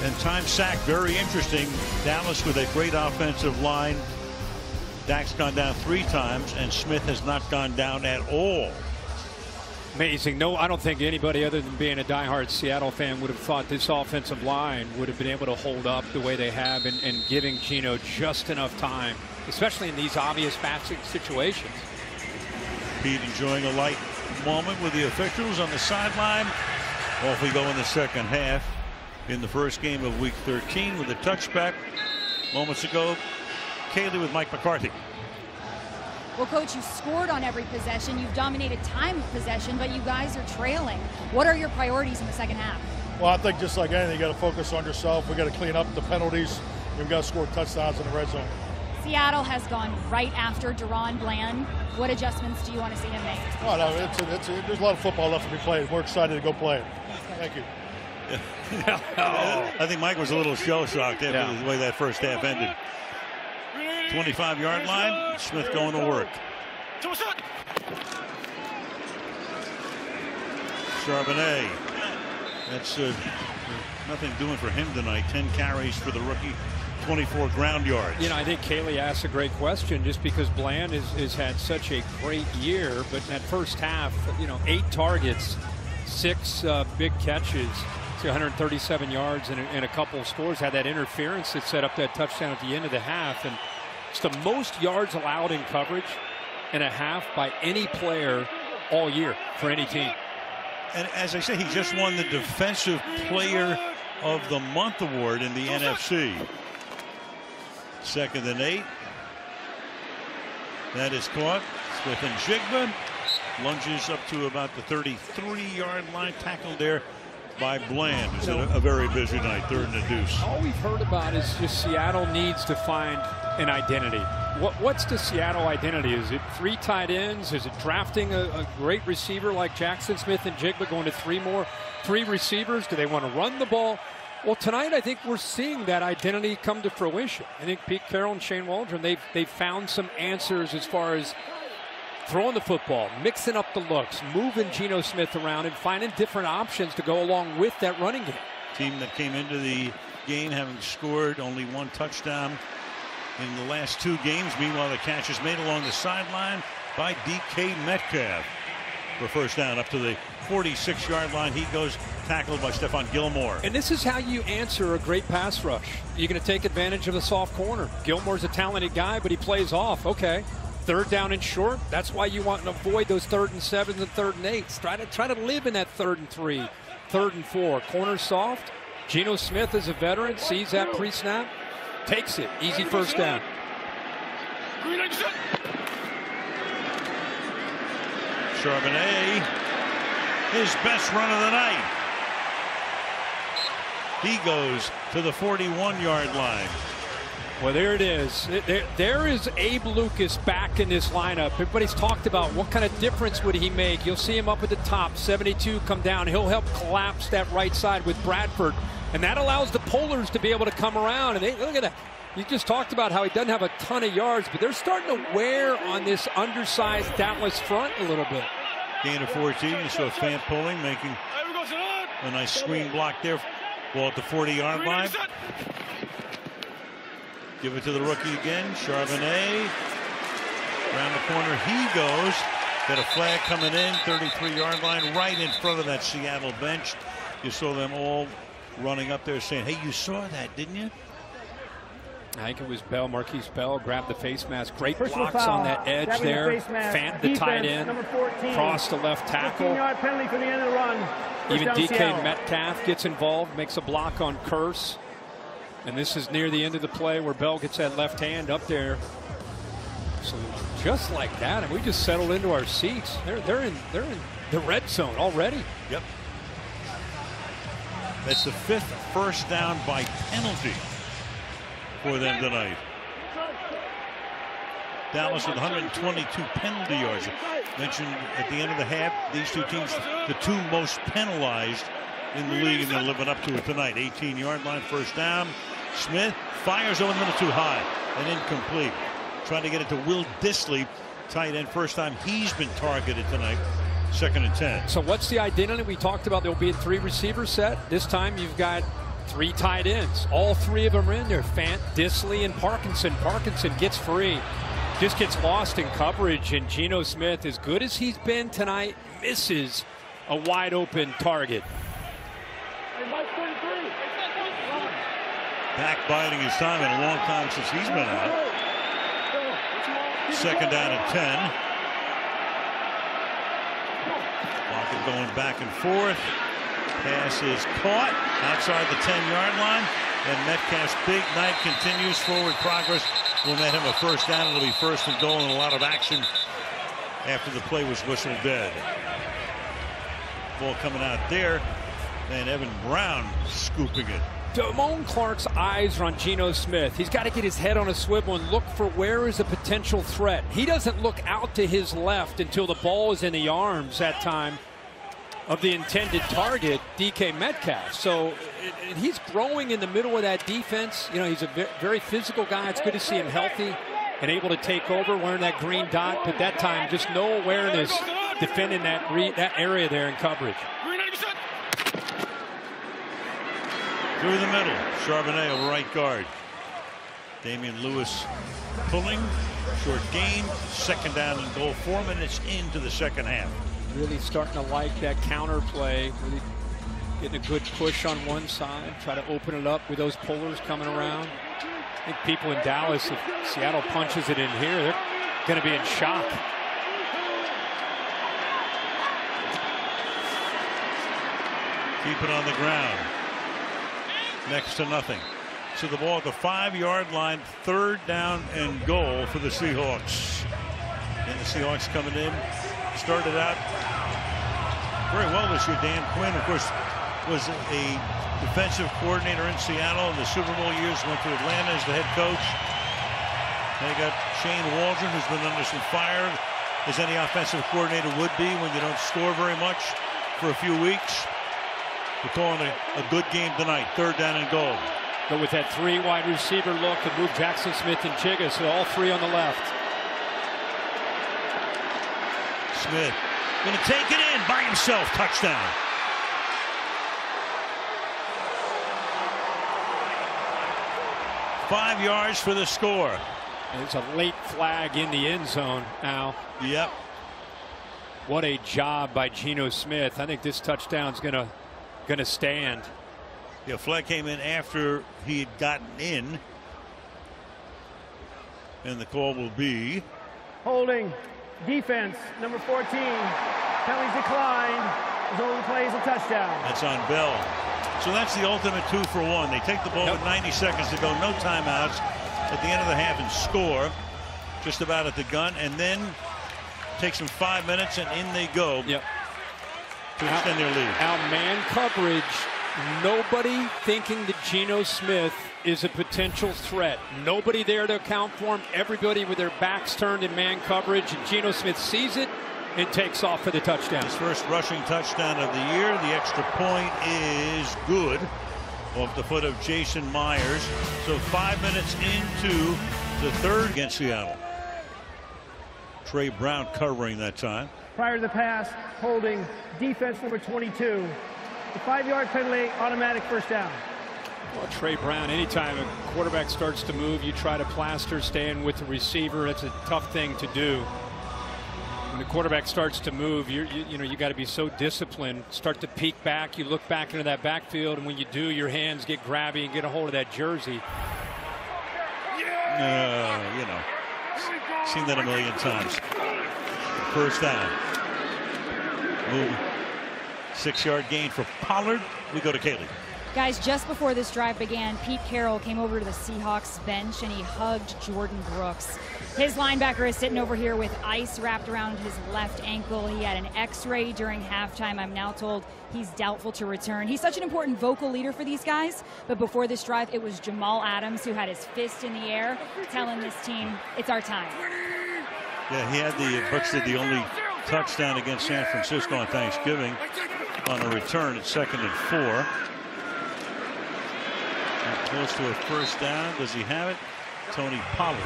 And time sack, very interesting. Dallas with a great offensive line. Dak's gone down 3 times, and Smith has not gone down at all. Amazing. No, I don't think anybody other than being a diehard Seattle fan would have thought this offensive line would have been able to hold up the way they have and giving Geno just enough time, especially in these obvious passing situations. Pete enjoying a light moment with the officials on the sideline. Off we go in the second half. In the first game of week 13 with a touchback moments ago. Kaylee with Mike McCarthy. Well, Coach, you scored on every possession. You've dominated time of possession, but you guys are trailing. What are your priorities in the second half? Well, I think just like anything, you got to focus on yourself. We got to clean up the penalties. We've got to score touchdowns in the red zone. Seattle has gone right after Deron Bland. What adjustments do you want to see him make? Oh, no, there's a lot of football left to be played. We're excited to go play it. Thank you. I think Mike was a little shell-shocked after the way that first half ended. 25-yard line. Smith going to work. Charbonnet. That's nothing doing for him tonight. 10 carries for the rookie. 24 ground yards. You know, I think Kaylee asked a great question just because Bland has had such a great year. But in that first half, 8 targets, 6 big catches. 137 yards and a couple of scores. Had that interference that set up that touchdown at the end of the half, and it's the most yards allowed in coverage in a half by any player all year for any team. And as I say, he just won the Defensive Player of the Month award in the NFC. 2nd and 8. That is caught. Smith and Jigba lunges up to about the 33-yard line, tackled there by Bland. It's a very busy night. 3rd and a deuce. All we've heard about is just Seattle needs to find an identity. What's the Seattle identity? Is it 3 tight ends? Is it drafting a great receiver like Jackson Smith and Jigba, going to 3 receivers? Do they want to run the ball? Well, tonight I think we're seeing that identity come to fruition. I think Pete Carroll and Shane Waldron, they've found some answers as far as throwing the football, mixing up the looks, moving Geno Smith around, and finding different options to go along with that running game. Team that came into the game having scored only 1 touchdown in the last 2 games. Meanwhile, the catch is made along the sideline by DK Metcalf for first down up to the 46-yard line. He goes, tackled by Stephon Gilmore. And this is how you answer a great pass rush. You're going to take advantage of the soft corner. Gilmore's a talented guy, but he plays off. Okay. 3rd down and short. That's why you want to avoid those 3rd and 7s and 3rd and 8s. Try to live in that 3rd and 3, 3rd and 4. Corner soft. Geno Smith is a veteran, sees that pre-snap, takes it. Easy first down. Charbonnet, his best run of the night. He goes to the 41-yard line. Well, there it is. There is Abe Lucas back in this lineup. Everybody's talked about what kind of difference would he make. You'll see him up at the top. 72 come down. He'll help collapse that right side with Bradford. And that allows the Polars to be able to come around. And look at that. You just talked about how he doesn't have a ton of yards, but they're starting to wear on this undersized Dallas front a little bit. Gain of 14. You saw Fant pulling, making a nice screen block there. Ball at the 40-yard line. Give it to the rookie again. Charbonnet. Around the corner he goes. Got a flag coming in. 33-yard line right in front of that Seattle bench. You saw them all running up there saying, hey, you saw that, didn't you? I think it was Bell, Marquise Bell, grabbed the face mask. Great blocks on that edge there. Fant, the tight end, cross the left tackle. 15-yard penalty for the end of the run. Even DK Metcalf gets involved, makes a block on Curse. And this is near the end of the play where Bell gets that left hand up there. So just like that, and we just settled into our seats. They're in the red zone already. Yep. That's the 5th first down by penalty for them tonight. Dallas with 122 penalty yards. Mentioned at the end of the half, these 2 teams, the 2 most penalized in the league, and they're living up to it tonight. 18-yard line, first down. Smith fires over the middle too high and incomplete. Trying to get it to Will Dissly, tight end. First time he's been targeted tonight. 2nd and 10. So what's the identity? We talked about there'll be a 3 receiver set. This time you've got 3 tight ends. All 3 of them are in there. Fant, Disley, and Parkinson. Parkinson gets free. Just gets lost in coverage, and Geno Smith, as good as he's been tonight, misses a wide open target. Backbiting his time in a long time since he's been out. 2nd down and 10. Lockett going back and forth. Pass is caught outside the 10-yard line, and Metcalf's big night continues. Forward progress will net him a 1st down. It'll be 1st and goal, and a lot of action after the play was whistled dead. Ball coming out there, and Evan Brown scooping it. Damone Clark's eyes are on Geno Smith. He's got to get his head on a swivel and look for where is a potential threat. He doesn't look out to his left until the ball is in the arms that time of the intended target, DK Metcalf. So he's growing in the middle of that defense. You know, he's a very physical guy. It's good to see him healthy and able to take over, wearing that green dot. But that time, just no awareness defending that area there in coverage. Through the middle, Charbonnet, right guard. Damian Lewis pulling, short gain, 2nd down and goal, 4 minutes into the 2nd half. Really starting to like that counter play, really getting a good push on one side, try to open it up with those pullers coming around. I think people in Dallas, if Seattle punches it in here, they're going to be in shock. Keep it on the ground. Next to nothing. So the ball at the 5-yard line, 3rd down and goal for the Seahawks. And the Seahawks coming in, started out very well this year. Dan Quinn, of course, was a defensive coordinator in Seattle in the Super Bowl years, went to Atlanta as the head coach. They got Shane Waldron, who's been under some fire, as any offensive coordinator would be when you don't score very much for a few weeks. We're calling a good game tonight, 3rd down and goal. But with that 3 wide receiver look to move Jackson Smith and Chigga, so all 3 on the left. Smith going to take it in by himself. Touchdown. Five yards for the score. There's a late flag in the end zone now. Yep. What a job by Geno Smith. I think this touchdown's gonna stand. Yeah, flag came in after he had gotten in, and the call will be holding. Defense number 14. Penalties declined. Zone plays a touchdown. That's on Bell. So that's the ultimate 2 for 1. They take the ball with 90 seconds to go, no timeouts at the end of the half, and score just about at the gun, and then takes them 5 minutes, and in they go. Yep. To extend their lead. Our man coverage, nobody thinking that Geno Smith is a potential threat. Nobody there to account for him. Everybody with their backs turned in man coverage, and Geno Smith sees it and takes off for the touchdown. His first rushing touchdown of the year. The extra point is good off the foot of Jason Myers. So 5 minutes into the third against Seattle. Trey Brown covering that time. Prior to the pass, holding. Defense number 22. The 5-yard penalty, automatic first down. Well, Trey Brown, anytime a quarterback starts to move, you try to plaster, staying with the receiver. It's a tough thing to do. When the quarterback starts to move, you got to be so disciplined. Start to peek back, you look back into that backfield, and when you do, your hands get grabby and get a hold of that jersey. Seen that a million times. First down. Move. 6-yard gain for Pollard. We go to Kaylee. Guys, just before this drive began, Pete Carroll came over to the Seahawks bench and he hugged Jordan Brooks. His linebacker is sitting over here with ice wrapped around his left ankle. He had an x-ray during halftime. I'm now told he's doubtful to return. He's such an important vocal leader for these guys, but before this drive, it was Jamal Adams who had his fist in the air telling this team, it's our time. Yeah, Brooks did the only touchdown against San Francisco on Thanksgiving on a return at 2nd and 4. Close to a first down. Does he have it? Tony Pollard.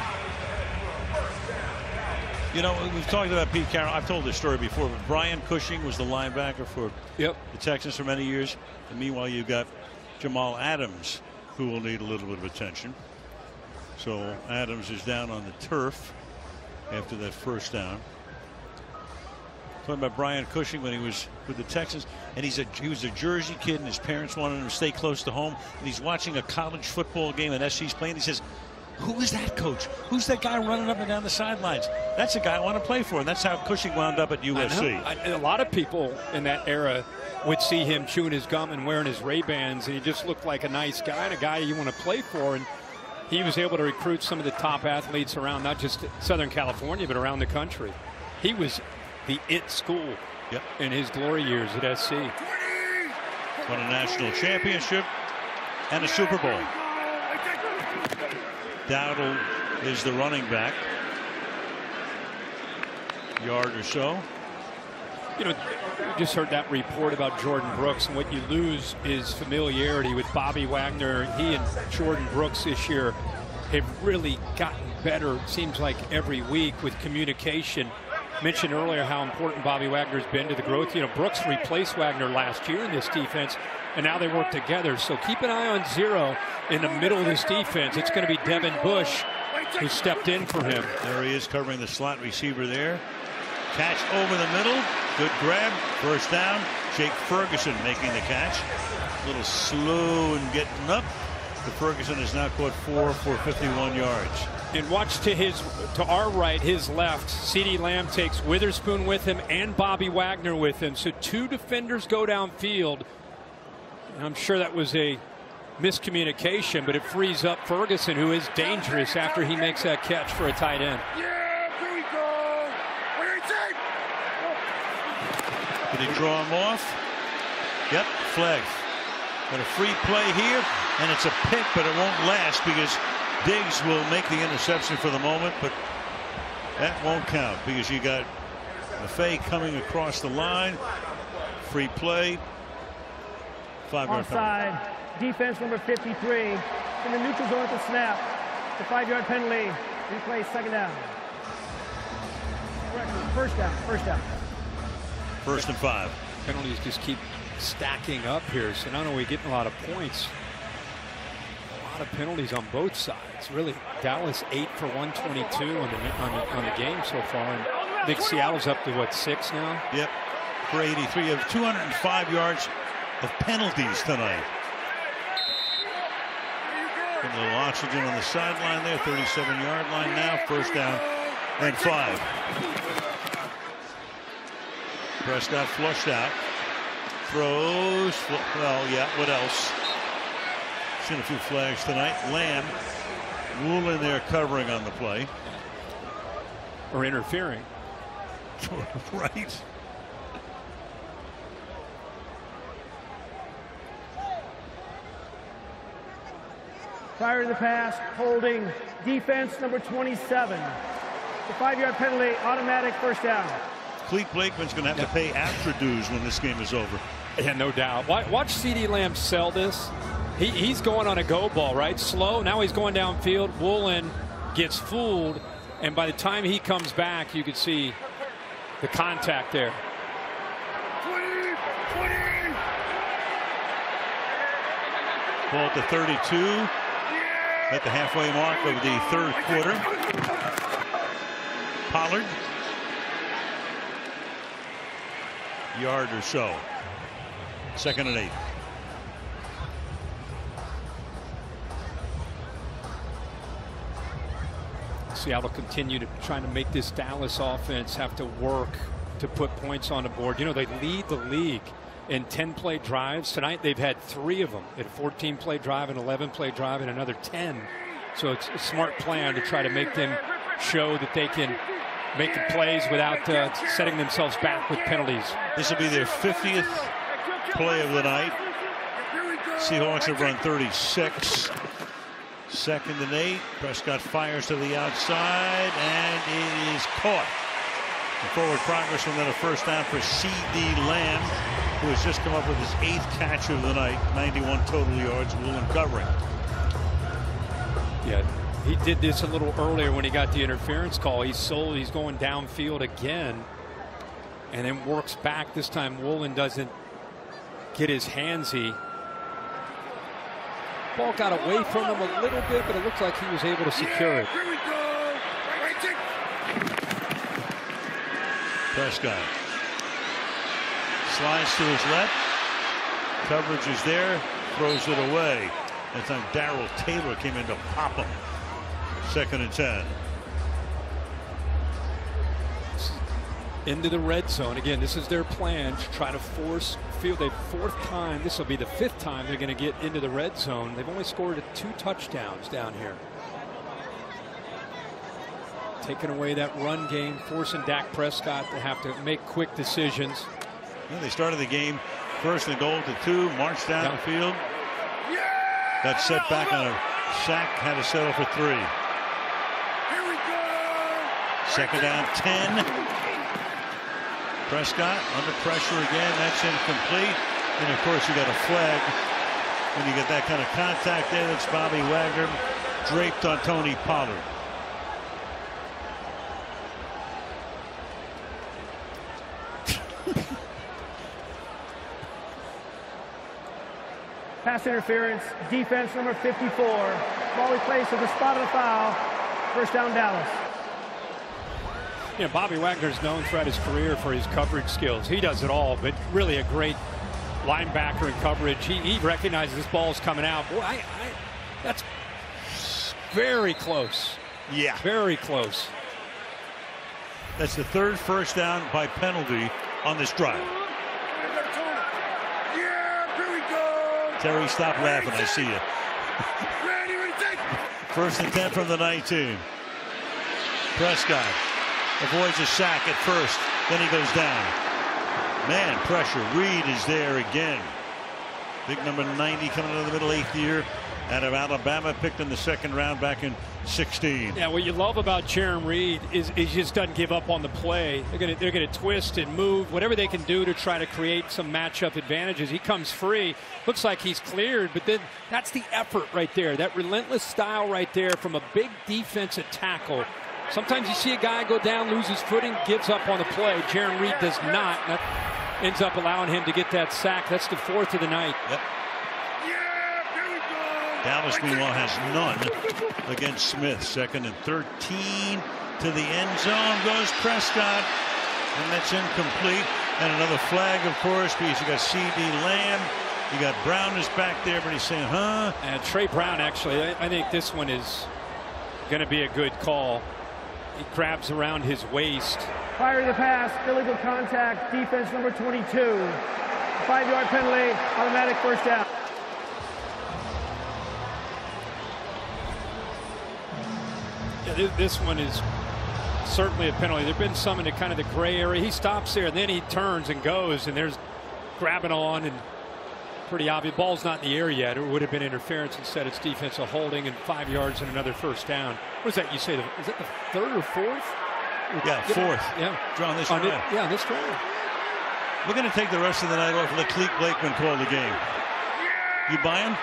You know, we've talked about Pete Carroll. I've told this story before, but Brian Cushing was the linebacker for the Texans for many years. And meanwhile, you've got Jamal Adams, who will need a little bit of attention. So Adams is down on the turf after that first down. Talking about Brian Cushing when he was with the Texans, and he was a Jersey kid, and his parents wanted him to stay close to home, and he's watching a college football game and SC's playing. He says, "Who is that coach? Who's that guy running up and down the sidelines? That's a guy I want to play for." And that's how Cushing wound up at USC. A lot of people in that era would see him chewing his gum and wearing his Ray-Bans, and he just looked like a nice guy and a guy you want to play for. And he was able to recruit some of the top athletes around not just Southern California, but around the country. He was the it school in his glory years at SC. Won a national championship and a Super Bowl. Dowdle is the running back. Yard or so. You know, you just heard that report about Jordan Brooks, and what you lose is familiarity with Bobby Wagner. He and Jordan Brooks this year have really gotten better, it seems like, every week with communication. Mentioned earlier how important Bobby Wagner's been to the growth. You know, Brooks replaced Wagner last year in this defense, and now they work together. So keep an eye on Zero in the middle of this defense. It's going to be Devin Bush who stepped in for him. There he is covering the slot receiver there. Catch over the middle. Good grab. First down. Jake Ferguson making the catch. A little slow in getting up. But Ferguson has now caught 4 for 51 yards. And watch to our right, his left. CeeDee Lamb takes Witherspoon with him and Bobby Wagner with him. So 2 defenders go downfield. And I'm sure that was a miscommunication, but it frees up Ferguson, who is dangerous after he makes that catch for a tight end. Yeah, here we go. Did he draw him off? Yep, flag. Got a free play here, and it's a pick, but it won't last because Diggs will make the interception for the moment, but that won't count because you got Maffei coming across the line. Free play. 5-yard Offside. Defense number 53 in the neutral zone at the snap. The 5-yard penalty. Replay, second down. First down. First and 5. Penalties just keep stacking up here, so not only getting a lot of points, a lot of penalties on both sides. Really, Dallas 8 for 122 on the game so far, and I think Seattle's up to what, 6 now? Yep, for 83. You have 205 yards of penalties tonight. Getting a little oxygen on the sideline there. 37-yard line now. First down and 5. Prescott flushed out. Throws. Well, yeah, what else? Seen a few flags tonight. Lamb, Woolen there covering on the play. Or interfering. Right. Prior to the pass, holding. Defense number 27. The 5-yard penalty, automatic first down. Clete Blakeman's going to have to pay after dues when this game is over. Yeah, no doubt. Watch CeeDee Lamb sell this. He's going on a go ball, right? Slow. Now he's going downfield. Woolen gets fooled, and by the time he comes back, you could see the contact there. 20. Ball at the 32 at the halfway mark of the third quarter. Pollard. Yard or so. Second and 8. Seattle continue to try to make this Dallas offense have to work to put points on the board. You know, they lead the league in 10-play drives. Tonight they've had 3 of them. They had a 14-play drive, an 11-play drive, and another 10. So it's a smart plan to try to make them show that they can make the plays without setting themselves back with penalties. This will be their 50th play of the night. Seahawks have run 36. Second and 8. Prescott fires to the outside, and it is caught. The forward progress, and then a first down for CeeDee Lamb, who has just come up with his 8th catch of the night. 91 total yards. Woolen covering. Yeah, he did this a little earlier when he got the interference call. He's going downfield again, and then works back. This time Woolen doesn't get his handsy. Ball got away from him a little bit, but it looked like he was able to secure it. Here we go. Right, take. Prescott slides to his left. Coverage is there. Throws it away. That time Darrell Taylor came in to pop him. 2nd and 10. Into the red zone. Again, this is their plan to try to force field a 4th time. This will be the 5th time they're going to get into the red zone. They've only scored 2 touchdowns down here. Taking away that run game, forcing Dak Prescott to have to make quick decisions. Yeah, they started the game 1st and goal to 2, marched down the field. Got set back on a sack, had to settle for 3. Here we go. 2nd down, 10. Prescott under pressure again. That's incomplete. And of course, you got a flag when you get that kind of contact there. That's Bobby Wagner draped on Tony Pollard. Pass interference, defense number 54. Ball replaced with a spot of the foul. 1st down, Dallas. Yeah, Bobby Wagner's known throughout his career for his coverage skills. He does it all, but really a great linebacker in coverage. He recognizes this ball is coming out. Boy, that's very close. Yeah. Very close. That's the 3rd first down by penalty on this drive. Yeah, here we go. Terry, stop laughing. I see you. Ready, take. 1st and 10 from the 19. Prescott avoids a sack at first, then he goes down. Man, pressure. Reed is there again. Big number 90 coming out of the middle, 8th year out of Alabama, picked in the 2nd round back in 16. Yeah, what you love about Jerem Reed is he just doesn't give up on the play. They're gonna twist and move, whatever they can do to try to create some matchup advantages. He comes free, looks like he's cleared, but then that's the effort right there. That relentless style right there from a big defensive tackle. Sometimes you see a guy go down, lose his footing, gives up on the play. Jerem Reed does not. That ends up allowing him to get that sack. That's the 4th of the night. Yep. Dallas, meanwhile, has none against Smith. 2nd and 13 to the end zone goes Prescott, and that's incomplete. And another flag, of course, because you got C.D. Lamb. You got Brown is back there, but he's saying, huh? And Trey Brown, actually, I think this one is going to be a good call. He grabs around his waist. Prior to the pass, illegal contact, defense number 22. 5-yard penalty, automatic 1st down. Yeah, this one is certainly a penalty. There have been some in the kind of the gray area. He stops there, and then he turns and goes, and there's grabbing on, and pretty obvious. Ball's not in the air yet. It would have been interference. Instead, it's defensive holding and 5 yards and another 1st down. What is that? You say, is that the 3rd or 4th? Yeah, 4th. Yeah. Drawn this drive. Yeah, this drive. We're going to take the rest of the night off and let Cleek Blakeman call the game. You buying?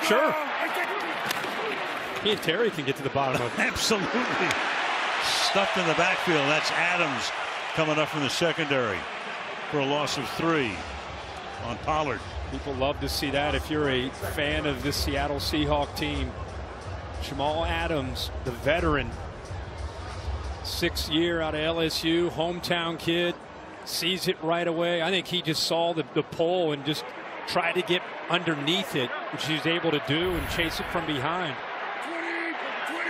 Sure. He and Terry can get to the bottom of it. Absolutely. Stuffed in the backfield. That's Adams coming up from the secondary for a loss of 3 on Pollard. People love to see that. If you're a fan of this Seattle Seahawks team, Jamal Adams, the veteran, 6th year out of LSU, hometown kid, sees it right away. I think he just saw the pull and just tried to get underneath it, which he was able to do, and chase it from behind. 20.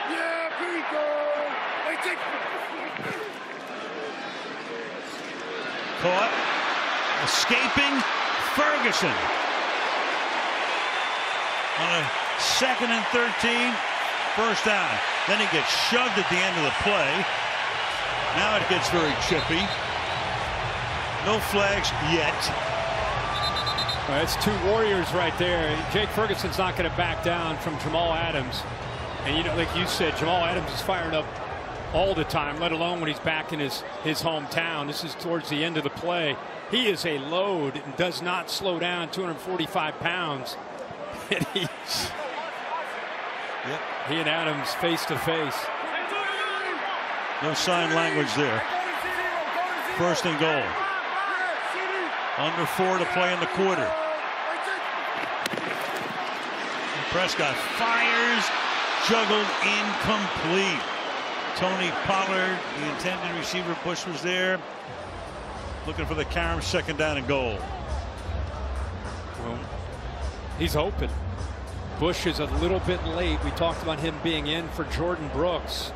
Yeah, here we go. Caught. Escaping Ferguson. On a 2nd and 13. 1st down. Then he gets shoved at the end of the play. Now it gets very chippy. No flags yet. Well, that's 2 Warriors right there. Jake Ferguson's not going to back down from Jamal Adams. And, you know, like you said, Jamal Adams is fired up all the time, let alone when he's back in his hometown. This is towards the end of the play. He is a load and does not slow down, 245 pounds. And he and Adams face to face. No sign language there. 1st and goal. Under 4 to play in the quarter. Prescott fires, juggled, incomplete. Tony Pollard, the intended receiver. Bush was there, looking for the carom. Second down and goal. Well, he's open. Bush is a little bit late. We talked about him being in for Jordan Brooks.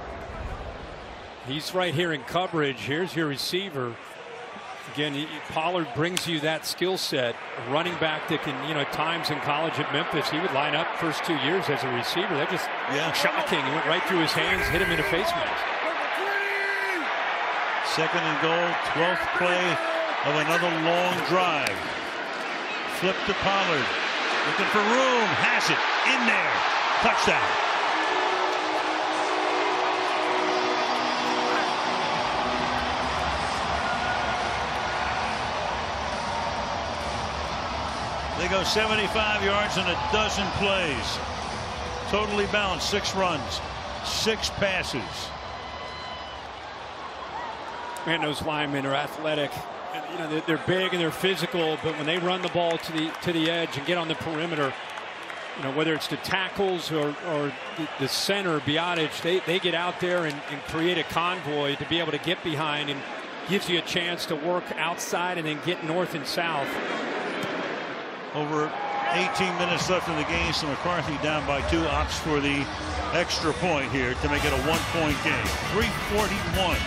He's right here in coverage. Here's your receiver. Again, Pollard brings you that skill set. A running back that can, at times in college at Memphis, he would line up first 2 years as a receiver. That just shocking. He went right through his hands, hit him in a face mask. Second and goal, 12th play of another long drive. Flip to Pollard. Looking for room. Has it. In there. Touchdown. They go 75 yards in a dozen plays. Totally balanced. 6 runs, 6 passes. Man, those linemen are athletic. They're big and they're physical, but when they run the ball to the edge and get on the perimeter, whether it's the tackles or the center, Biotic, they get out there and create a convoy to be able to get behind, and gives you a chance to work outside and then get north and south. Over 18 minutes left in the game, so McCarthy down by 2, opts for the extra point here to make it a 1-point game. 3:41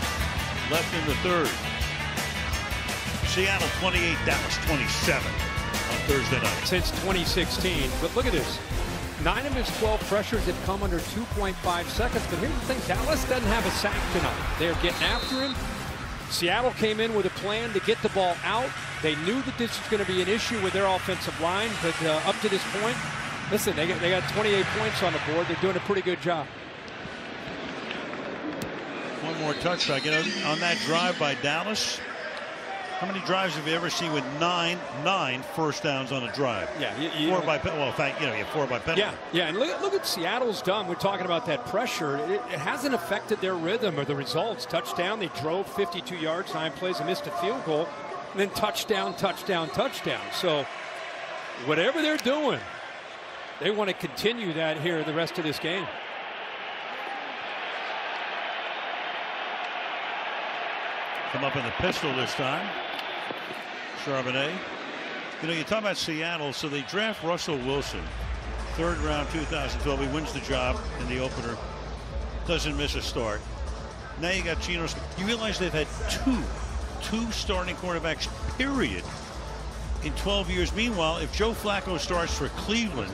left in the third. Seattle 28, Dallas 27 on Thursday night. Since 2016. But look at this. 9 of his 12 pressures have come under 2.5 seconds. But here's the thing. Dallas doesn't have a sack tonight. They're getting after him. Seattle came in with a plan to get the ball out. They knew that this was going to be an issue with their offensive line. But up to this point, listen, they got 28 points on the board. They're doing a pretty good job. One more touchdown. On that drive by Dallas. How many drives have you ever seen with nine first downs on a drive? Yeah, 4 by penalty. Well, in fact, you have 4 by penalty. Yeah, and look at Seattle's done. We're talking about that pressure. It hasn't affected their rhythm or the results. Touchdown, they drove 52 yards, 9 plays, and missed a field goal. And then touchdown, touchdown, touchdown. So whatever they're doing, they want to continue that here the rest of this game. Come up in the pistol this time. Charbonnet. You talk about Seattle, so they draft Russell Wilson. 3rd round, 2012. He wins the job in the opener. Doesn't miss a start. Now you got Geno. You realize they've had two starting quarterbacks, period, in 12 years. Meanwhile, if Joe Flacco starts for Cleveland,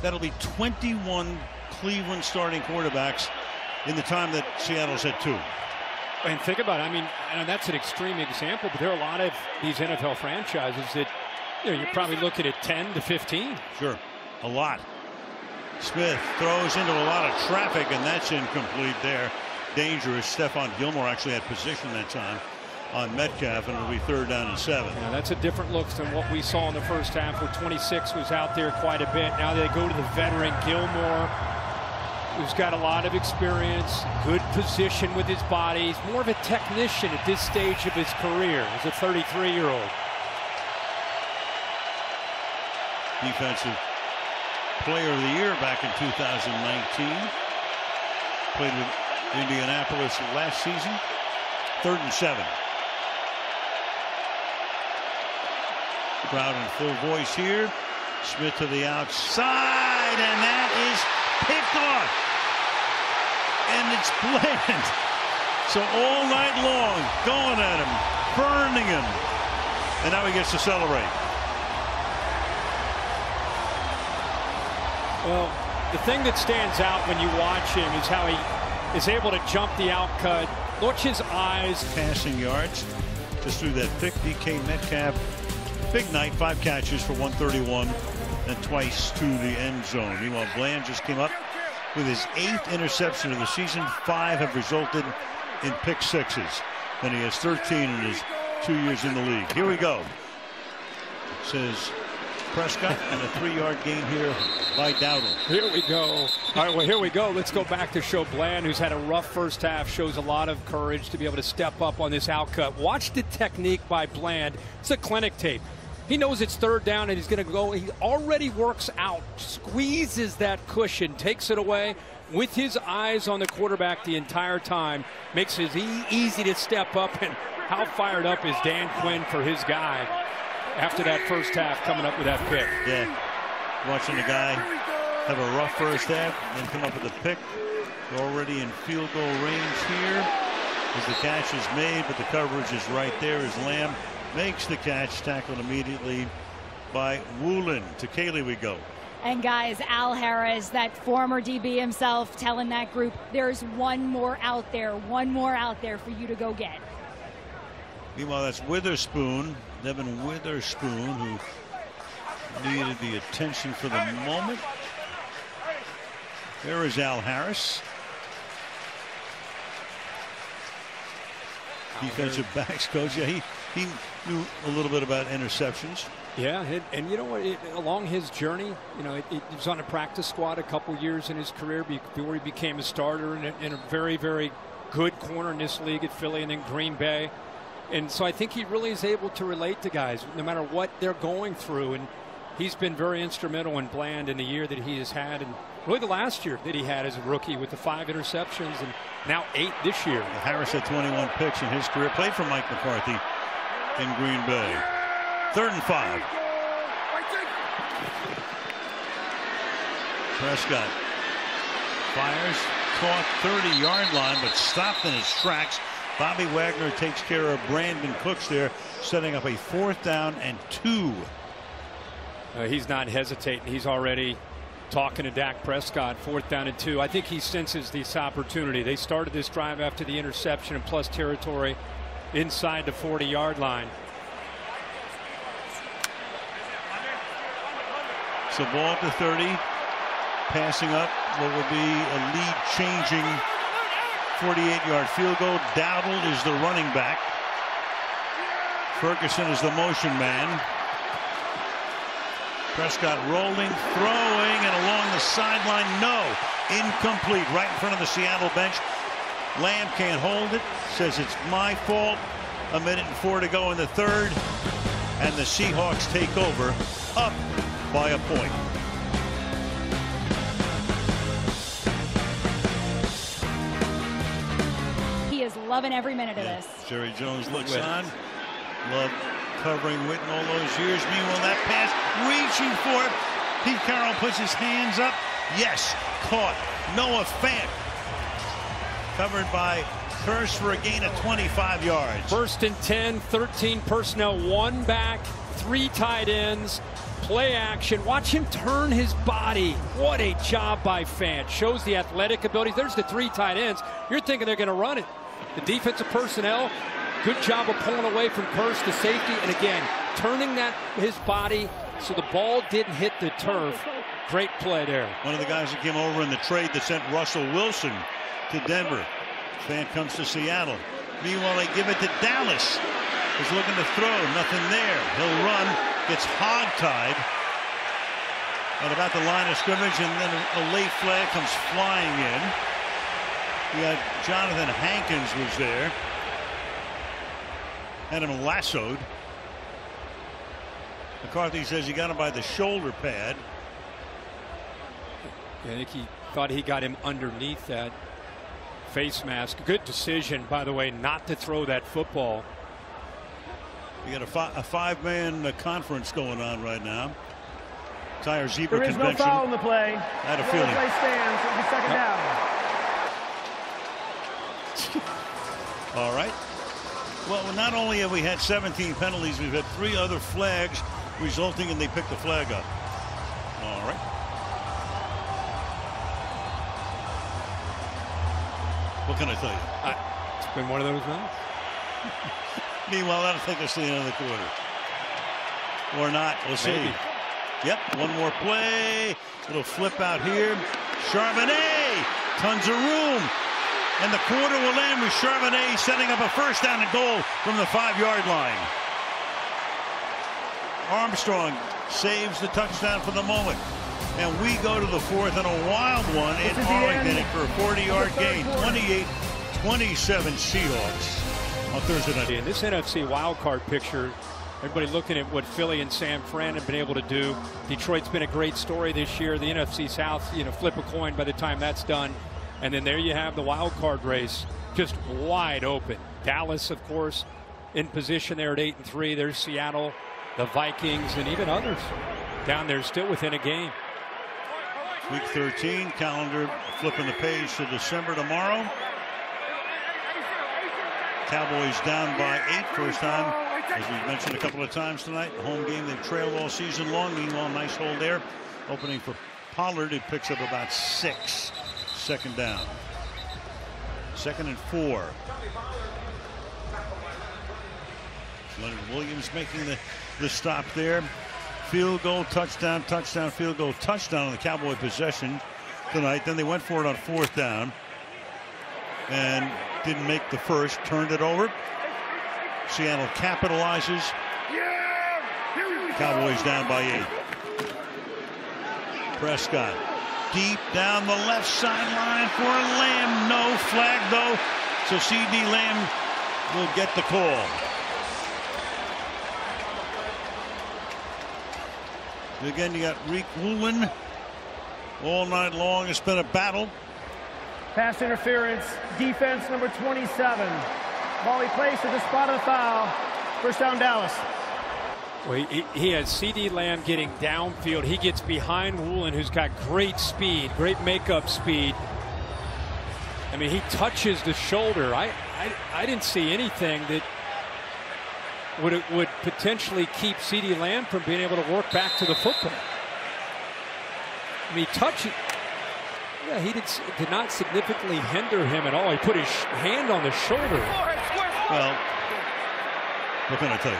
that'll be 21 Cleveland starting quarterbacks in the time that Seattle's had 2. And think about it. I mean, and that's an extreme example, but there are a lot of these NFL franchises that, you're probably looking at 10 to 15. Sure. A lot. Smith throws into a lot of traffic, and that's incomplete there. Dangerous. Stephon Gilmore actually had position that time on Metcalf, and it'll be 3rd down and 7. Yeah, that's a different look than what we saw in the first half, where 26 was out there quite a bit. Now they go to the veteran Gilmore, who's got a lot of experience, good position with his body. He's more of a technician at this stage of his career. He's a 33-year-old. Defensive Player of the Year back in 2019. Played with Indianapolis last season. 3rd and 7. Crowd in full voice here. Smith to the outside, and that is picked off. And it's Bland. So all night long, going at him, burning him. And now he gets to celebrate. Well, the thing that stands out when you watch him is how he is able to jump the outcut. Watch his eyes. Passing yards. Just threw that pick. DK Metcalf. Big night. 5 catches for 131. And twice to the end zone. Meanwhile, Bland just came up with his 8th interception of the season. 5 have resulted in pick sixes. And he has 13 in his 2 years in the league. Here we go. Says Prescott, and a 3-yard gain here by Dowdle. Here we go. All right, well, here we go. Let's go back to show Bland, who's had a rough first half, shows a lot of courage to be able to step up on this outcut. Watch the technique by Bland. It's a clinic tape. He knows it's third down and he's going to go. He already works out, squeezes that cushion, takes it away with his eyes on the quarterback the entire time. Makes it easy to step up. And how fired up is Dan Quinn for his guy after that first half coming up with that pick. Yeah, watching the guy have a rough first half and then come up with a pick. Already in field goal range here as the catch is made, but the coverage is right there as Lamb makes the catch, tackled immediately by Woolen. To Kaylee we go. And guys, Al Harris, that former DB himself, telling that group there's one more out there for you to go get. Meanwhile, that's Witherspoon, Devin Witherspoon, who needed the attention for the moment. There is Al Harris. Defensive backs coach. Yeah, he knew a little bit about interceptions. Yeah, and you know what? Along his journey, you know, he was on a practice squad a couple years in his career before he became a starter in a very, very good corner in this league at Philly and then Green Bay. And so I think he really is able to relate to guys no matter what they're going through. And he's been very instrumental and Bland in the year that he has had, and really the last year that he had as a rookie with the 5 interceptions and now 8 this year. Harris had 21 picks in his career. Played for Mike McCarthy in Green Bay. 3rd and 5. Prescott fires, caught 30-yard line, but stopped in his tracks. Bobby Wagner takes care of Brandon Cooks there, setting up a 4th down and 2. He's not hesitating. He's already talking to Dak Prescott. 4th down and 2. I think he senses this opportunity. They started this drive after the interception and plus territory inside the 40-yard line. So ball to 30, passing up what will be a lead-changing 48-yard field goal. Dowdle is the running back. Ferguson is the motion man. Prescott rolling, throwing, and along the sideline, no. Incomplete, right in front of the Seattle bench. Lamb can't hold it, says it's my fault. 1:04 to go in the 3rd, and the Seahawks take over, up by a point. He is loving every minute of this. Jerry Jones looks on. Love covering Witten all those years. Meanwhile, that pass, reaching for it. Pete Carroll puts his hands up. Yes, caught. Noah Fant covered by Kearse for a gain of 25 yards. 1st and 10, 13 personnel, 1 back, 3 tight ends. Play action. Watch him turn his body. What a job by Fant. Shows the athletic abilities. There's the 3 tight ends. You're thinking they're going to run it. The defensive personnel, good job of pulling away from Kearse to safety. And again, turning his body so the ball didn't hit the turf. Great play there. One of the guys that came over in the trade that sent Russell Wilson to Denver. Fant comes to Seattle. Meanwhile, they give it to Dallas. He's looking to throw. Nothing there. He'll run. Gets hogtied at about the line of scrimmage, and then a late flag comes flying in. We had Jonathan Hankins was there. Had him lassoed. McCarthy says he got him by the shoulder pad. I think he thought he got him underneath that face mask. Good decision, by the way, not to throw that football. We got a 5-man conference going on right now. Tire Zebra There is convention. no foul in the play. I had a feeling. The play stands. It'll be 2nd down. All right. Well, not only have we had 17 penalties, we've had 3 other flags resulting in they pick the flag up. All right. What can I tell you? It's been one of those nights. Meanwhile, that'll take us to the end of the quarter. Or not. We'll see. Maybe. Yep. One more play. It'll flip out here. Charbonnet. Tons of room. And the quarter will end with Charbonnet setting up a 1st down and goal from the 5-yard line. Armstrong saves the touchdown for the moment. And we go to the 4th and a wild one in Arlington for a 40-yard gain. 28-27 Seahawks on Thursday night. In this NFC wildcard picture, Everybody looking at what Philly and San Fran have been able to do. Detroit's been a great story this year. The NFC South, flip a coin by the time that's done. And then there you have the wild card race just wide open. Dallas, of course, in position there at 8-3. There's Seattle, the Vikings, and even others down there still within a game. Week 13 calendar flipping the page to December tomorrow. Cowboys down by 8 first time, as we've mentioned a couple of times tonight. Home game they've trailed all season long. Meanwhile, nice hold there. Opening for Pollard, it picks up about 6. Second down. 2nd and 4. Leonard Williams making the stop there. Field goal, touchdown, touchdown, field goal, touchdown on the Cowboy possession tonight. Then they went for it on 4th down and didn't make the first. Turned it over. Seattle capitalizes. Cowboys down by 8. Prescott deep down the left sideline for Lamb. No flag though, so C.D. Lamb will get the call. Again, you got Rick Woolen all night long. It's been a battle. Pass interference, defense number 27. Ball he placed at the spot of the foul. First down, Dallas. Well, he has C.D. Lamb getting downfield. He gets behind Woolen, who's got great speed, great makeup speed. I mean, he touches the shoulder. I didn't see anything that would potentially keep C.D. Lamb from being able to work back to the football. I mean, yeah, he did not significantly hinder him at all. He put his hand on the shoulder. Well, what can I tell you?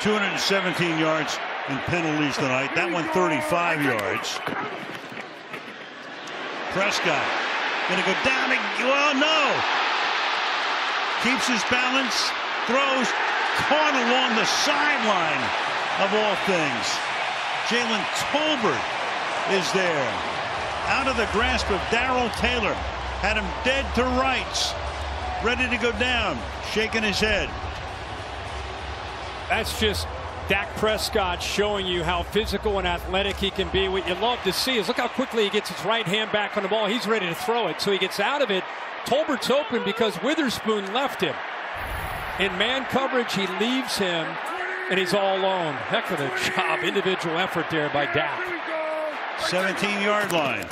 217 yards in penalties tonight. That one 35 yards. Prescott going to go down. Well, no. Keeps his balance. Throws. Caught along the sideline of all things. Jalen Tolbert is there. Out of the grasp of Darrell Taylor. Had him dead to rights. Ready to go down. Shaking his head. That's just Dak Prescott showing you how physical and athletic he can be. What you love to see is look how quickly he gets his right hand back on the ball. He's ready to throw it. So he gets out of it. Tolbert's open because Witherspoon left him. In man coverage, he leaves him, and he's all alone. Heck of a job. Individual effort there by Dak. 17-yard line.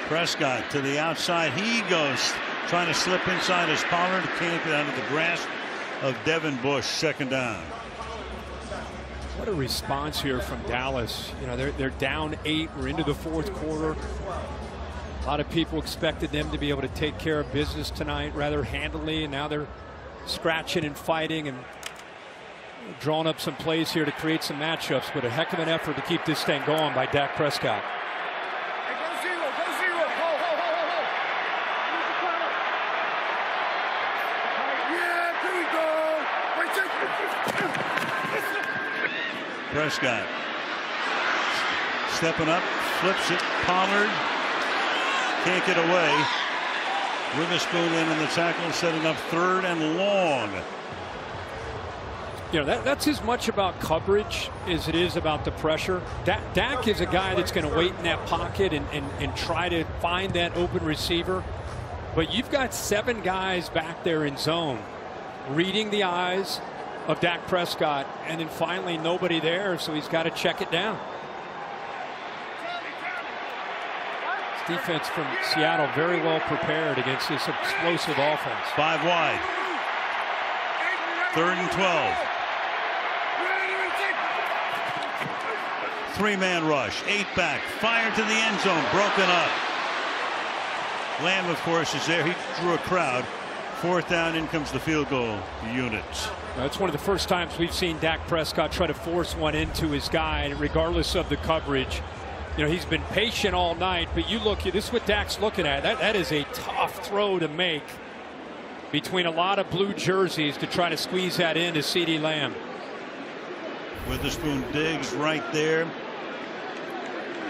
Prescott to the outside. He goes trying to slip inside his Pollard. Can't get out of the grasp of Devin Bush. Second down. What a response here from Dallas. You know, they're down 8. We're into the 4th quarter. A lot of people expected them to be able to take care of business tonight rather handily, and now they're scratching and fighting and drawing up some plays here to create some matchups. But a heck of an effort to keep this thing going by Dak Prescott. Prescott stepping up, flips it. Pollard can't get away. Witherspoon in the tackle, setting up 3rd and long. You know, that's as much about coverage as it is about the pressure. Dak is a guy that's going to wait in that pocket and try to find that open receiver. But you've got 7 guys back there in zone reading the eyes of Dak Prescott, and then finally nobody there, so he's got to check it down. This defense from Seattle very well prepared against this explosive offense. 5 wide. 3rd and 12. 3-man rush. 8 back. Fire to the end zone. Broken up. Lamb, of course, is there. He drew a crowd. 4th down. In comes the field goal unit. That's one of the first times we've seen Dak Prescott try to force one into his guy, regardless of the coverage. You know, he's been patient all night, but you look, this is what Dak's looking at. That is a tough throw to make between a lot of blue jerseys to try to squeeze that into C.D. Lamb. Witherspoon digs right there.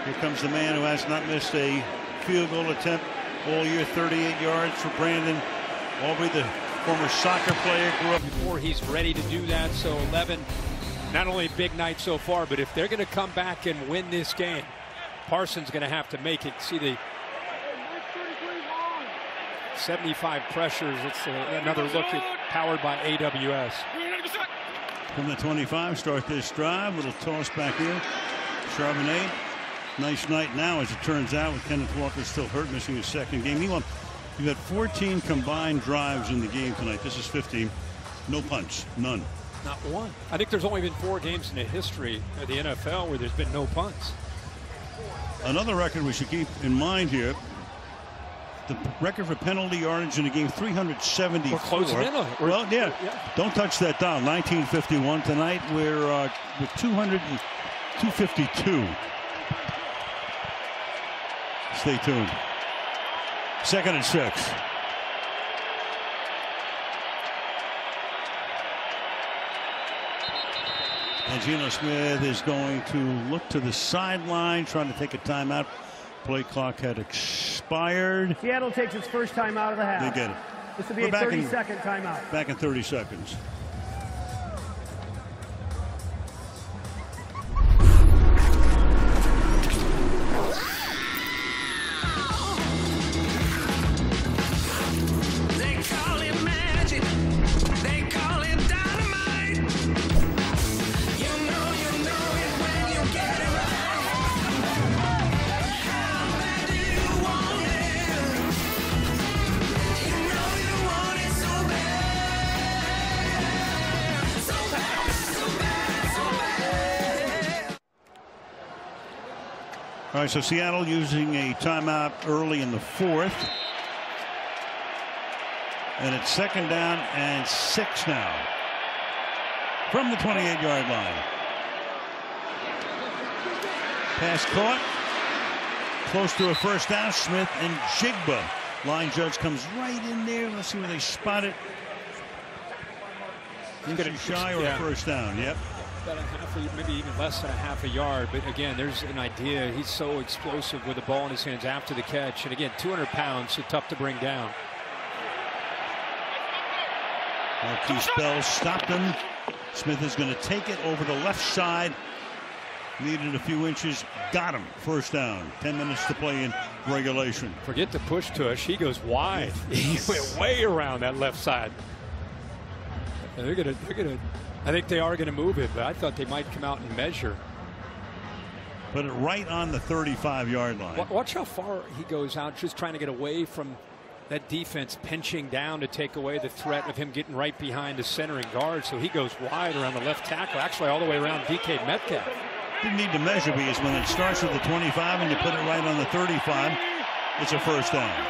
Here comes the man who has not missed a field goal attempt all year. 38 yards for Brandon Aubrey, the former soccer player, grew up before he's ready to do that. So 11, not only a big night so far, but if they're going to come back and win this game, Parsons going to have to make it. See the 75 pressures. It's another look at powered by AWS. From the 25, start this drive. Little toss back here. Charbonnet. Nice night now, as it turns out, with Kenneth Walker still hurt, missing his second game. Meanwhile, you've had 14 combined drives in the game tonight. This is 15. No punts. None. Not one. I think there's only been 4 games in the history of the NFL where there's been no punts. Another record we should keep in mind here. The record for penalty yardage in a game, 374. We're closing in on it. Well, yeah. Don't touch that down. 1951 tonight. We're with 252. Stay tuned. 2nd and 6. And Geno Smith is going to look to the sideline, trying to take a timeout. Play clock had expired. Seattle takes its first time out of the half. They get it. This will be a 30-second timeout. Back in 30 seconds. They call it magic. They call it dynamite. You know it when you get it right. All right, so Seattle using a timeout early in the 4th. And it's 2nd down and 6 now. From the 28-yard line. Pass caught. Close to a first down. Smith and Jigba. Line judge comes right in there. Let's see where they spot it. Shy or a first down. Yep. About a half, maybe even less than a half a yard. But again, there's an idea. He's so explosive with the ball in his hands after the catch. And again, 200 pounds, so tough to bring down. Marquise Bell stopped him. Smith is going to take it over the left side. Needed a few inches. Got him. First down. 10 minutes to play in regulation. Forget the push tush. He goes wide. He went way around that left side. They're gonna. I think they are going to move it, but I thought they might come out and measure. Put it right on the 35-yard line. Watch how far he goes out, just trying to get away from that defense pinching down to take away the threat of him getting right behind the centering guard. So he goes wide around the left tackle, actually all the way around DK Metcalf. Didn't need to measure because when it starts at the 25 and you put it right on the 35, it's a first down.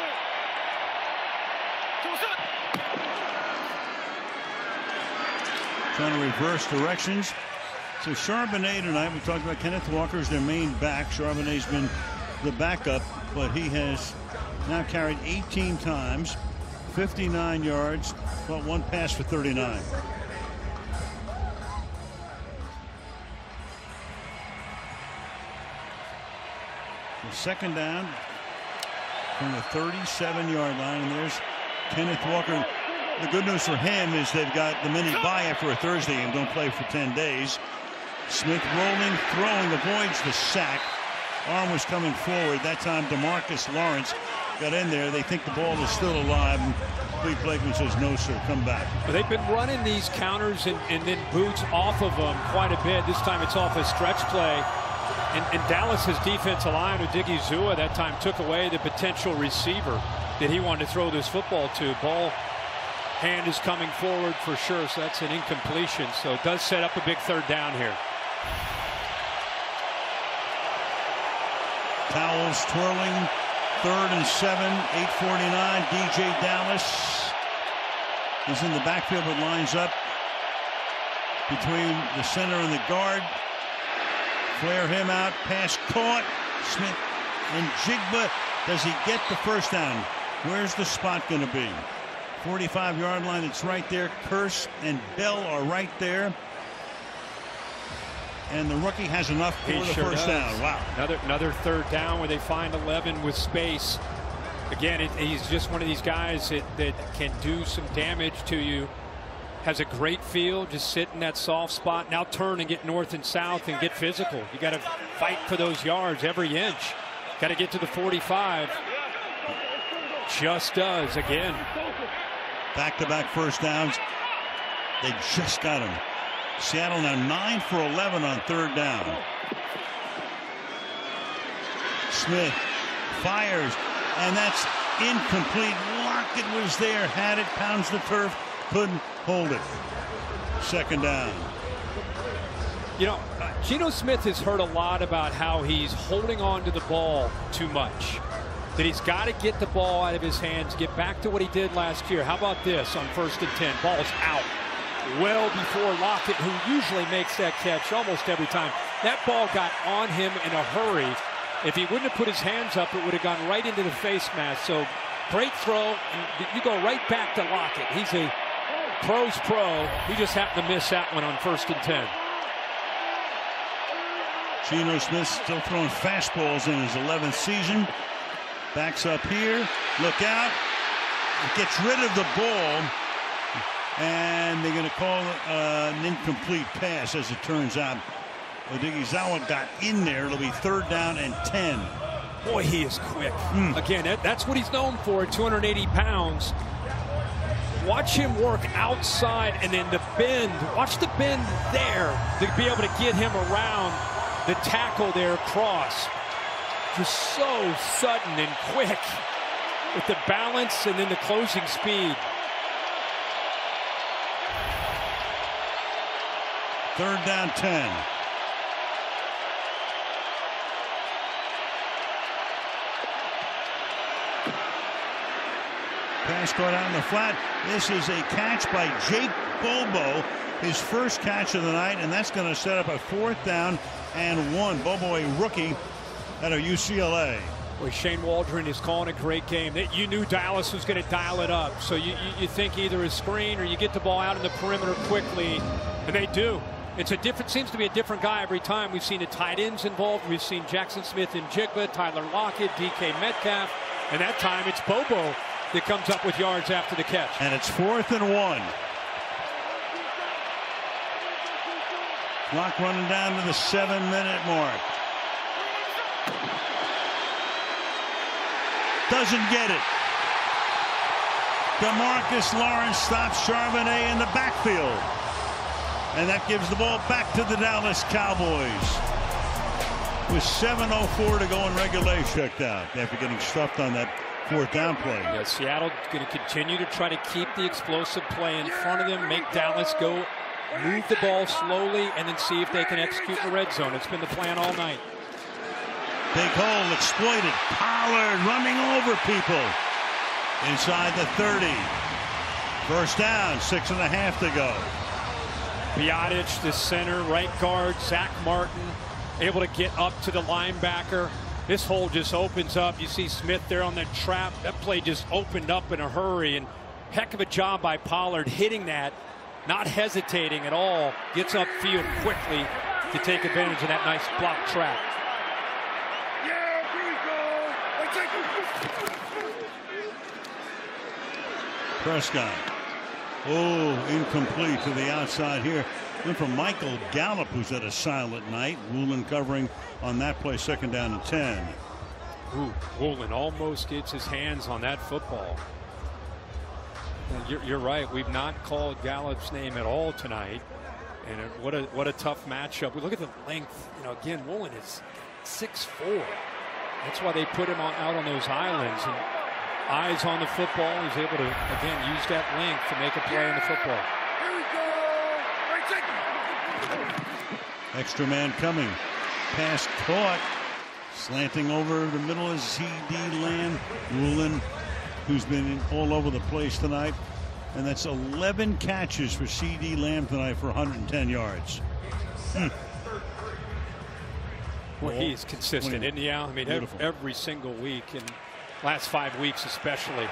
Trying to reverse directions. So Charbonnet tonight, we talked about Kenneth Walker as their main back. Charbonnet's been the backup, but he has now carried 18 times, 59 yards, caught one pass for 39. So 2nd down from the 37-yard line, and there's Kenneth Walker. The good news for him is they've got the minute bye after a Thursday and don't play for 10 days. Smith rolling, throwing, avoids the sack. Arm was coming forward. That time DeMarcus Lawrence got in there. They think the ball is still alive. And Cleve Blakeman says, no, sir, come back. Well, they've been running these counters and then boots off of them quite a bit. This time it's off a stretch play. And Dallas's defensive line with Diggy Zua that time took away the potential receiver that he wanted to throw this football to. Ball hand is coming forward for sure, so that's an incompletion. So it does set up a big 3rd down here. Towels twirling. 3rd and 7. 8:49. DJ Dallas is in the backfield but lines up between the center and the guard. Flare him out. Pass caught. Smith and Jigba. Does he get the first down? Where's the spot going to be? 45-yard line. It's right there. Curse and Bell are right there. And the rookie has enough for the first down. Wow. Another 3rd down where they find 11 with space. Again, he's just one of these guys that can do some damage to you. Has a great feel, just sit in that soft spot. Now turn and get north and south and get physical. You got to fight for those yards every inch. Got to get to the 45. Just does again. Back-to-back first downs. They just got him. Seattle now 9 for 11 on third down. Smith fires, and that's incomplete. Lockett was there, had it, pounds the turf, couldn't hold it. Second down. You know, Geno Smith has heard a lot about how he's holding on to the ball too much. That he's got to get the ball out of his hands, get back to what he did last year. How about this on 1st and 10? Ball's out. Well before Lockett, who usually makes that catch almost every time. That ball got on him in a hurry. If he wouldn't have put his hands up, it would have gone right into the face mask. So great throw, and you go right back to Lockett. He's a pro's pro. He just happened to miss that one on 1st and 10. Geno Smith still throwing fastballs in his 11th season. Backs up here. Look out. It gets rid of the ball. And they're going to call an incomplete pass, as it turns out. Odighizawa got in there. It'll be 3rd down and 10. Boy, he is quick. Again, that's what he's known for, 280 pounds. Watch him work outside, and then the bend. Watch the bend there to be able to get him around the tackle there across. Just so sudden and quick with the balance and then the closing speed. 3rd down 10. Pass caught out in the flat. This is a catch by Jake Bobo, his first catch of the night, and that's going to set up a 4th down and 1. Bobo, a rookie out of UCLA. Well, Shane Waldron is calling a great game. You knew Dallas was going to dial it up, so you think either a screen or you get the ball out in the perimeter quickly, and they do. It's a different, seems to be a different guy every time. We've seen the tight ends involved. We've seen Jackson Smith and Jigba, Tyler Lockett, DK Metcalf, and that time it's Bobo that comes up with yards after the catch. And it's 4th and 1. Clock running down to the 7-minute mark. Doesn't get it. DeMarcus Lawrence stops Charbonnet in the backfield. And that gives the ball back to the Dallas Cowboys. With 7:04 to go in regulation. Checked out after getting stuffed on that 4th down play. Yeah, Seattle going to continue to try to keep the explosive play in front of them, make Dallas go, move the ball slowly, and then see if they can execute in the red zone. It's been the plan all night. Big hole exploited. Pollard running over people inside the 30. First down, 6.5 to go. Biotic, the center, right guard, Zach Martin, able to get up to the linebacker. This hole just opens up. You see Smith there on that trap. That play just opened up in a hurry, and heck of a job by Pollard hitting that, not hesitating at all. Gets upfield quickly to take advantage of that nice block trap. Yeah, here we go. Prescott. Oh, incomplete to the outside here. Went from Michael Gallup, who's had a silent night. Woolen covering on that play, 2nd down and 10. Ooh, Woolen almost gets his hands on that football. You're right. We've not called Gallup's name at all tonight. And what a tough matchup. We look at the length. You know, again, Woolen is 6'4". That's why they put him out on those islands. And eyes on the football. He's able to, again, use that length to make a play in the football. Here we go. Extra man coming. Pass caught. Slanting over the middle is C.D. Lamb. Woolen, who's been all over the place tonight. And that's 11 catches for C.D. Lamb tonight for 110 yards. Well, he's consistent, isn't he, Al? I mean, every single week, and last 5 weeks especially.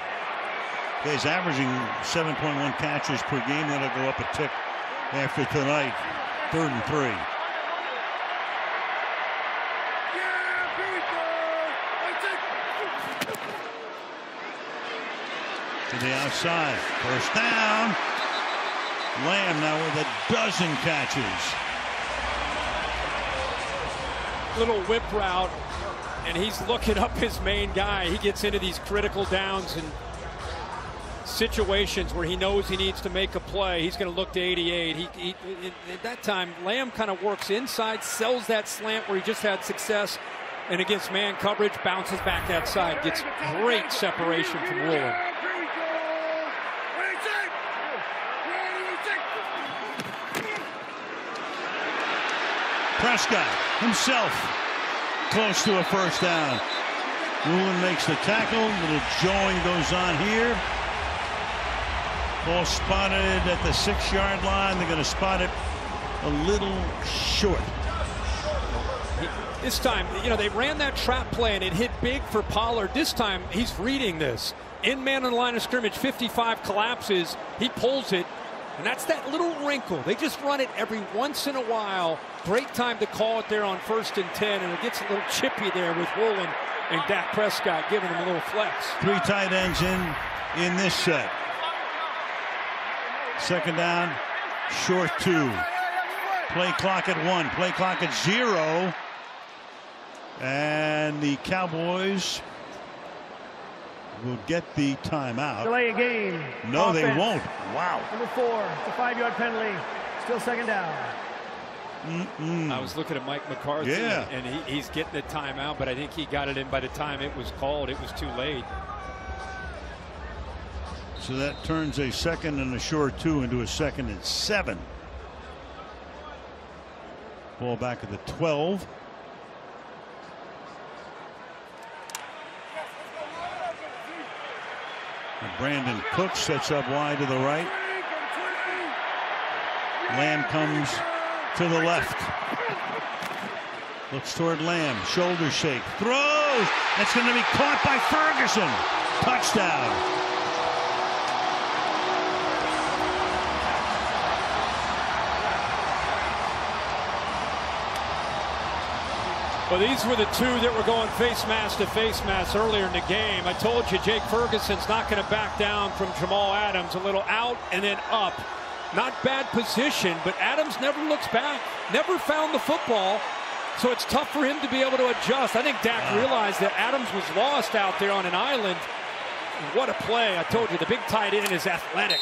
He's averaging 7.1 catches per game. That'll go up a tick after tonight. 3rd and 3. to the outside. First down. Lamb now with a dozen catches. Little whip route, and he's looking up his main guy. He gets into these critical downs and situations where he knows he needs to make a play. He's going to look to 88. At that time, Lamb kind of works inside, sells that slant where he just had success, and against man coverage, bounces back that side, gets great separation from Woolen. Prescott himself close to a first down. Woolen makes the tackle. Little jawing goes on here. Ball spotted at the 6-yard line. They're going to spot it a little short. This time, you know, they ran that trap play and it hit big for Pollard. This time, he's reading this. In man on the line of scrimmage, 55 collapses. He pulls it, and that's that little wrinkle. They just run it every once in a while. Great time to call it there on 1st and 10, and it gets a little chippy there with Woolen and Dak Prescott giving him a little flex. 3 tight ends in this set. Second down, short 2. Play clock at 1, play clock at 0. And the Cowboys will get the timeout. Delay a game. No, Offense. they won't. Wow. Number 4, the 5-yard penalty. Still second down. I was looking at Mike McCarthy, Yeah. and he's getting the timeout, but I think he got it in by the time it was called. It was too late. So that turns a 2nd and a short 2 into a 2nd and 7. Ball back at the 12. And Brandon Cooks sets up wide to the right. Lamb comes to the left. Looks toward Lamb. Shoulder shake. Throws. That's going to be caught by Ferguson. Touchdown. Well, these were the 2 that were going face mask to face mask earlier in the game. I told you Jake Ferguson's not going to back down from Jamal Adams. A little out and then up. Not bad position, but Adams never looks back. Never found the football. So it's tough for him to be able to adjust. I think Dak realized that Adams was lost out there on an island. What a play. I told you the big tight end is athletic.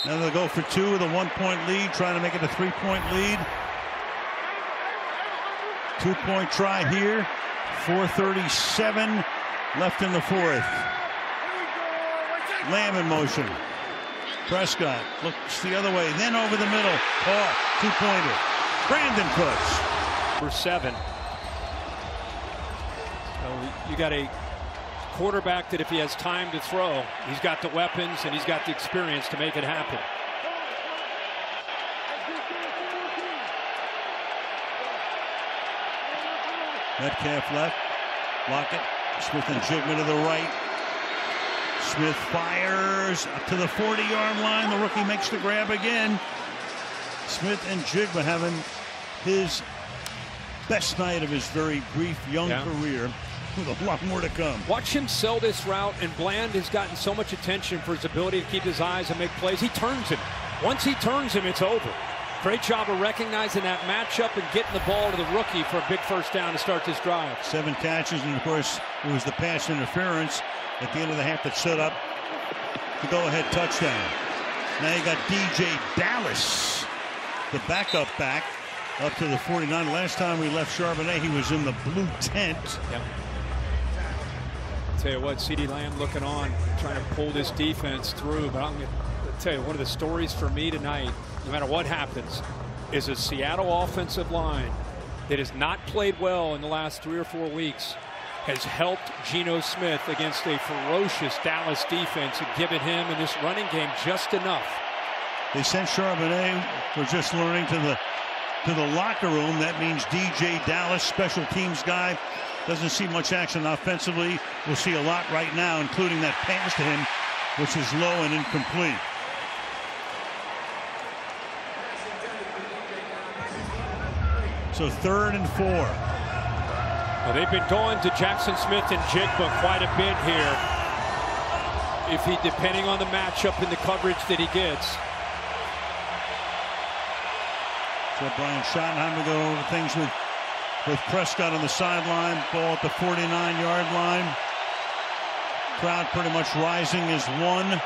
Now they'll go for 2 with a 1-point lead, trying to make it a 3-point lead. 2-point try here. 4:37 left in the 4th. Lamb in motion. Prescott looks the other way, then over the middle. Caught. 2-pointer. Brandon Cooks. For 7. So you got a quarterback that if he has time to throw, he's got the weapons and he's got the experience to make it happen. Metcalf left. Lockett. Smith and Jigma to the right. Smith fires up to the 40-yard line. The rookie makes the grab again. Smith and Jigma having his best night of his very brief young career, with a lot more to come. Watch him sell this route, and Bland has gotten so much attention for his ability to keep his eyes and make plays. He turns him. Once he turns him, it's over. Great job of recognizing that matchup and getting the ball to the rookie for a big first down to start this drive. 7 catches, and of course it was the pass interference at the end of the half that set up the go-ahead touchdown. Now you got DJ Dallas, the backup back, up to the 49. Last time we left Charbonnet, he was in the blue tent. Yep. Tell you what, CeeDee Lamb looking on, trying to pull this defense through. But I'm going to tell you, one of the stories for me tonight, no matter what happens, is a Seattle offensive line that has not played well in the last 3 or 4 weeks has helped Geno Smith against a ferocious Dallas defense and given him in this running game just enough. They sent Charbonnet for just learning to the locker room. That means DJ Dallas, special teams guy, doesn't see much action offensively. We'll see a lot right now, including that pass to him, which is low and incomplete. So 3rd and 4. Well, they've been going to Jackson Smith and Jigba quite a bit here. if he, depending on the matchup and the coverage that he gets. So Brian Schottenheimer go over things with Prescott on the sideline. Ball at the 49-yard line. Crowd pretty much rising as one.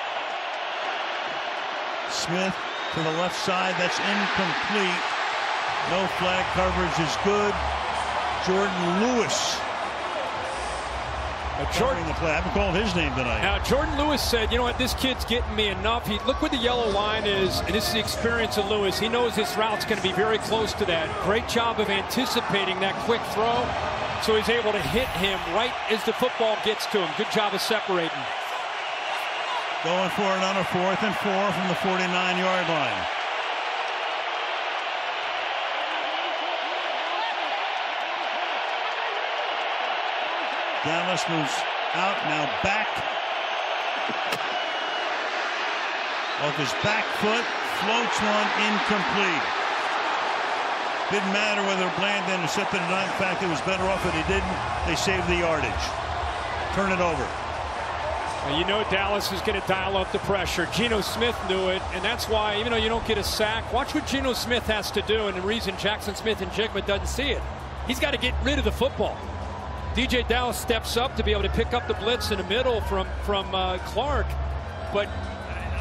Smith to the left side. That's incomplete. No flag coverage is good. Jordan Lewis. Jordan the play. I haven't called his name tonight. Now Jordan Lewis said, you know what, this kid's getting me enough. Look where the yellow line is, and this is the experience of Lewis. He knows this route's going to be very close to that. Great job of anticipating that quick throw, so he's able to hit him right as the football gets to him. Good job of separating. Going for it on a 4th and 4 from the 49-yard line. Dallas moves out, now back. Off his back foot, floats one, incomplete. Didn't matter whether Bland intercepted or not. In fact, it was better off that he didn't. They saved the yardage. Turn it over. Well, you know Dallas is going to dial up the pressure. Geno Smith knew it, and that's why, even though you don't get a sack, watch what Geno Smith has to do, and the reason Jackson Smith-Njigba doesn't see it. He's got to get rid of the football. DJ Dallas steps up to be able to pick up the blitz in the middle from Clark, but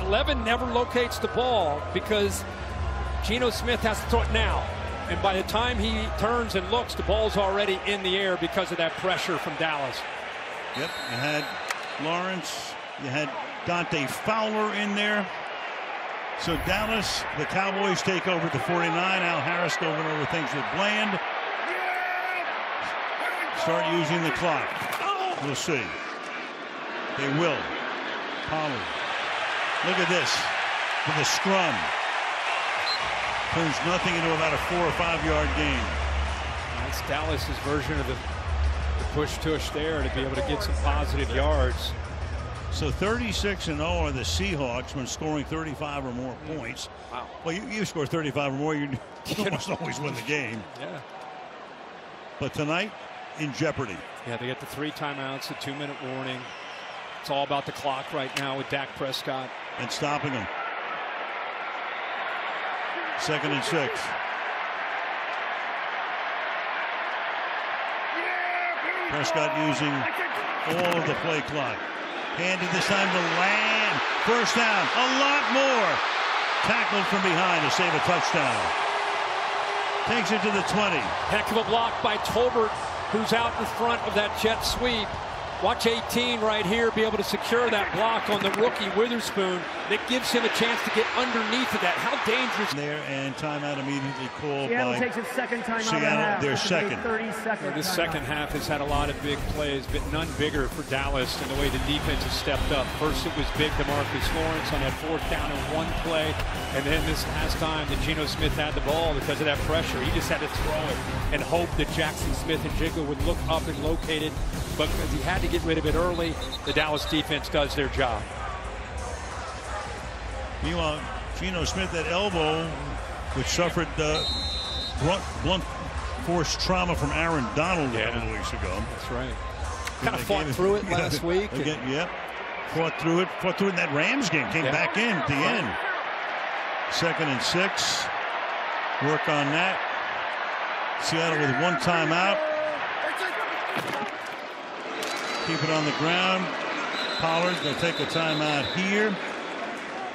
11 never locates the ball because Geno Smith has to throw it now. And by the time he turns and looks, the ball's already in the air because of that pressure from Dallas. Yep, you had Lawrence, you had Dante Fowler in there. So Dallas, the Cowboys take over the 49. Al Harris going over things with Bland. Start using the clock. We'll see. They will. Pollard. Look at this. With a scrum. Turns nothing into about a 4 or 5 yard gain. That's Dallas's version of the push-tush there to be able to get some positive yards. So 36-0 are the Seahawks when scoring 35 or more points. Wow. Well, you score 35 or more, you almost always win the game. Yeah. But tonight, in jeopardy. Yeah, they get the 3 timeouts, a 2-minute warning. It's all about the clock right now with Dak Prescott. And stopping them. 2nd and 6. Prescott using all of the play clock. Handed this time to Land. First down. A lot more. Tackled from behind to save a touchdown. Takes it to the 20. Heck of a block by Tolbert, who's out in front of that jet sweep. Watch 18 right here be able to secure that block on the rookie Witherspoon. That gives him a chance to get underneath of that. How dangerous. There, and timeout immediately called Seattle by takes its second timeout. Seattle, their second. This second half has had a lot of big plays, but none bigger for Dallas in the way the defense has stepped up. First it was big to Marcus Lawrence on that 4th down and 1 play, and then this last time that Geno Smith had the ball because of that pressure. He just had to throw it and hope that Jackson Smith-Njigba would look up and locate it, but because he had to get rid of it early, the Dallas defense does their job. Meanwhile, Geno Smith, that elbow, which suffered blunt force trauma from Aaron Donald a couple of weeks ago. That's right. Kind of fought through it last week. Again, yep. Fought through it in that Rams game. Came back in at the end. 2nd and 6. Work on that. Seattle with 1 timeout. Keep it on the ground. Pollard, they'll take a timeout here.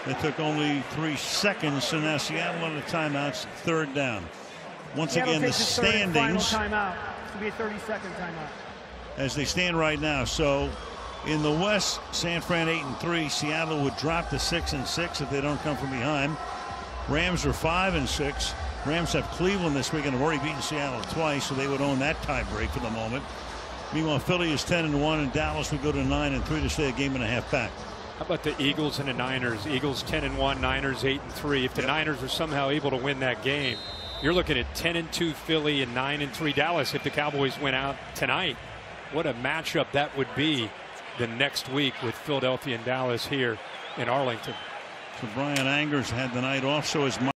They took only 3 seconds, so now Seattle on the timeouts, 3rd down. Once again, the standings. Timeout. This will be a 30-second timeout. As they stand right now. So in the West, San Fran 8-3. Seattle would drop to 6-6 if they don't come from behind. Rams are 5-6. Rams have Cleveland this week and have already beaten Seattle twice, so they would own that tie break for the moment. Meanwhile, Philly is 10-1, and Dallas would go to 9-3 to stay a game and a half back. How about the Eagles and the Niners? Eagles 10-1, Niners 8-3. If the Niners are somehow able to win that game, you're looking at 10-2 Philly and 9-3 Dallas if the Cowboys win out tonight. What a matchup that would be the next week with Philadelphia and Dallas here in Arlington. So Brian Angers had the night off, so is Mike.